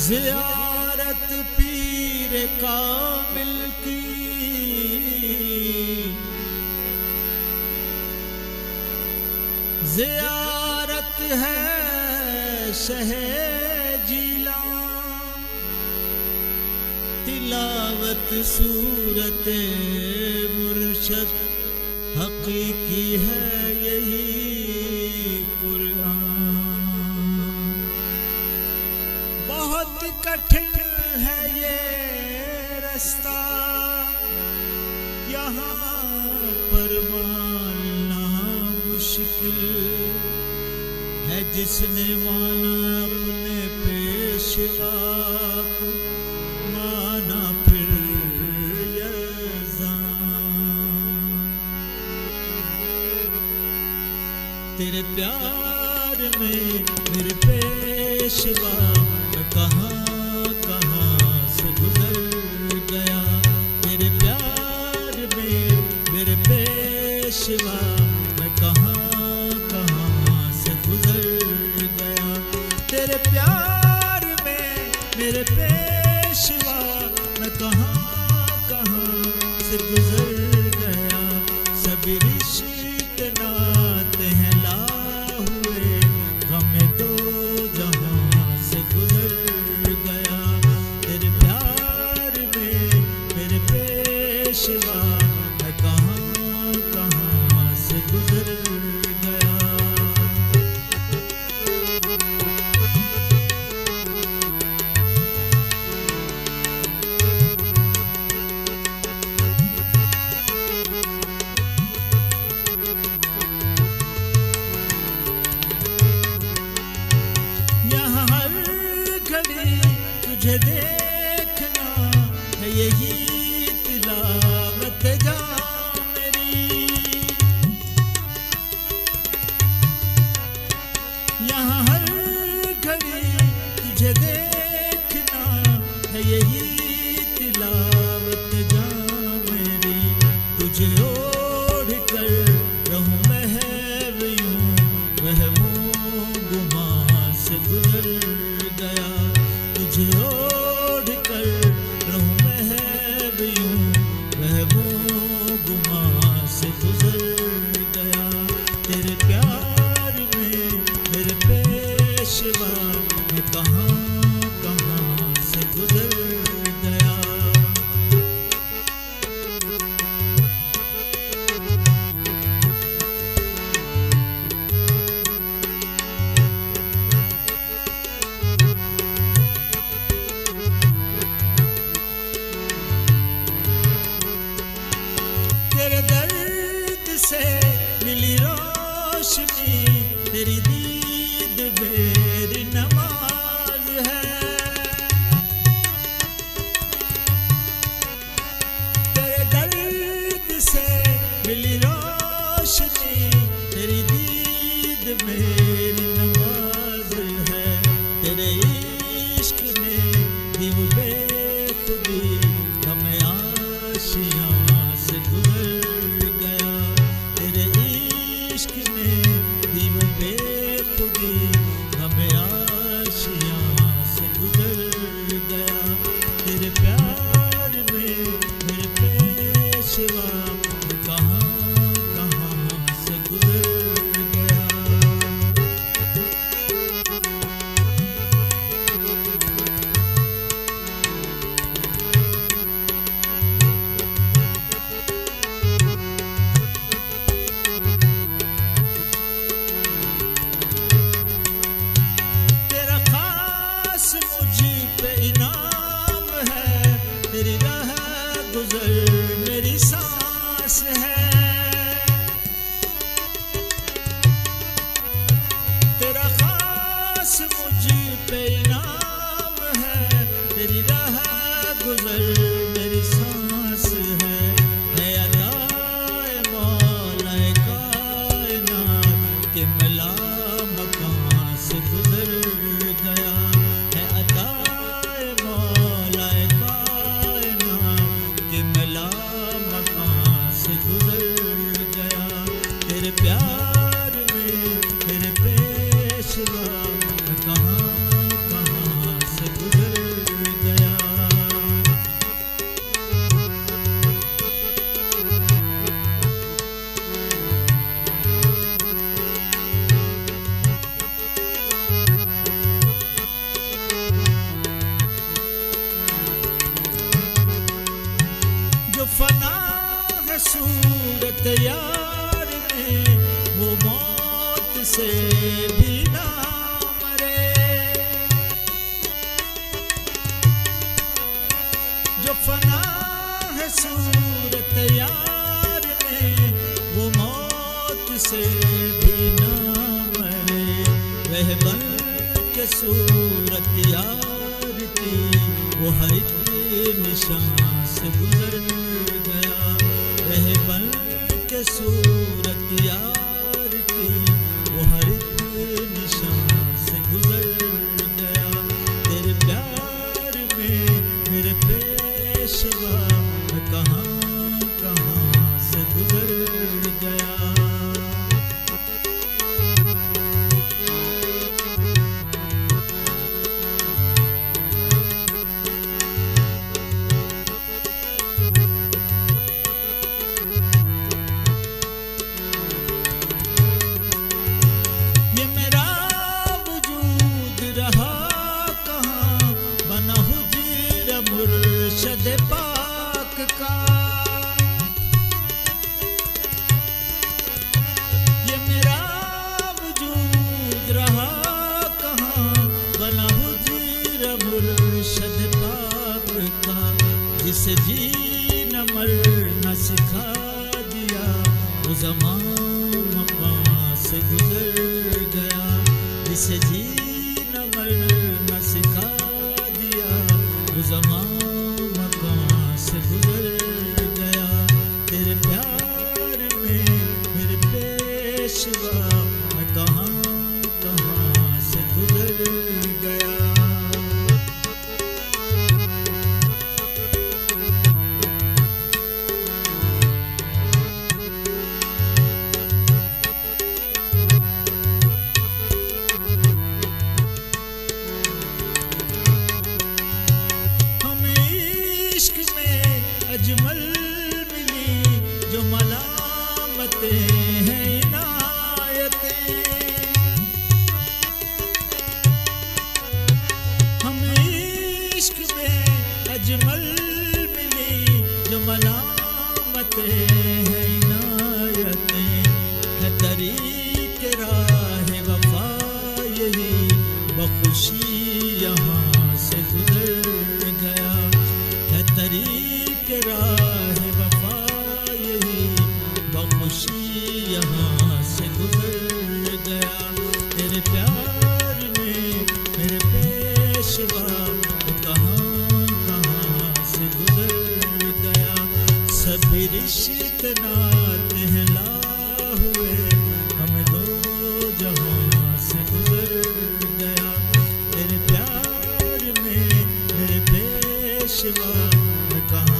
ज़ियारत पीर कामिल की ज़ियारत है शहे जिला तिलावत सूरत मुर्शद हकीकी है यही बहुत कठिन है ये रास्ता यहाँ पर मानना मुश्किल है जिसने माना अपने पेशवा को माना फिर यज़ान। तेरे प्यार में मेरे पेशवा कहाँ कहाँ से गुजर गया। तेरे प्यार में मेरे पेशवा मैं कहाँ कहाँ से गुजर गया। तेरे प्यार में मेरे पेशवा मैं कहाँ कहाँ से गुजर गया। सभी रिश्ते नाते हैं ला हुए गमे दो जहाँ से गुजर गया। तेरे प्यार में मेरे पेशवा मैं कहाँ कहाँ से गुजर गया। यहाँ हर घड़ी तुझे देखना है यही तिलावत जा मेरी। यहाँ हर घड़ी तुझे देखना है यही तिलावत जा मेरी। तुझे ओढ़ कर रहूं महव यूं वहमों गुमा से गुजर गया। तुझे ओढ़ कर रहूं महव यूं वहमों गुमा से गुजर गया। तेरे प्यार में मेरे पेशवा मैं कहाँ कहाँ से गुजर गया। तेरे दर्द से मिली रोशनी तेरी दीद मेरी नमाज है। तेरे दर्द से मिली रोशनी तेरी दीद मेरी नमाज है। तेरे इश्क ने दी वो बेखुदी हमें आशियाँ से गुजर गया। तेरे इश्क ने दी वो बेखुदी हमें आशियाँ से गुजर गया। तेरे प्यार में मेरे पेशवा मैं कहाँ कहाँ से गुजर गया। तेरा खास मुझ पे इनाम है। तेरी राह गुजर मेरी सांस है। तेरा खास मुझ पे इनाम है। तेरी राह गुजर मेरी सांस है। है अदाए मौलाए कायनात के मिला मकान से गुजर गया। है अदाए मौलाए कायनात के मिला मकान से गुजर गया। तेरे प्यार में मेरे पेशवा मैं कहाँ कहाँ से गुजर सूरत यार में वो मौत से भी ना मरे। जो फना है सूरत यार में वो मौत से भी ना मरे। वह बन के सूरत यार थी वो हर एक निशान से गुजर गया। वह बन के सूरत यार थी वो हर एक निशान से गुजर गया। तेरे प्यार में मेरे पेशवा मैं कहाँ कहाँ से गुजर गया। मुर्शद पाक का ये मेरा वजूद रहा कहाँ बना हुजीर मुर्शद पाक का। जिसे जी न मरना सिखा दिया वो ज़मां मकां से गुजर गया। जिसे जी न मरना सिखा ज़मां मकां से गुजर गया। तेरे प्यार में मेरे पेशवा मैं कहाँ कहाँ से गुजर गया। अजमल मिली जो मलामतें हैं इनायतें। हमें इश्क में अजमल मिली जो मलामतें हैं इनायतें। है तरीक़ राह वफ़ा यही बख़ुशी यहाँ से गुजर गया। है तरीक़ राह वफ़ा यही बख़ुशी यहाँ से गुजर गया। तेरे प्यार में मेरे पेशवा कहाँ कहाँ से गुजर गया। सभी रिश्ते नाते हैं ला हुए हम दो जहाँ से गुजर गया। तेरे प्यार में मेरे पेशवा कहाँ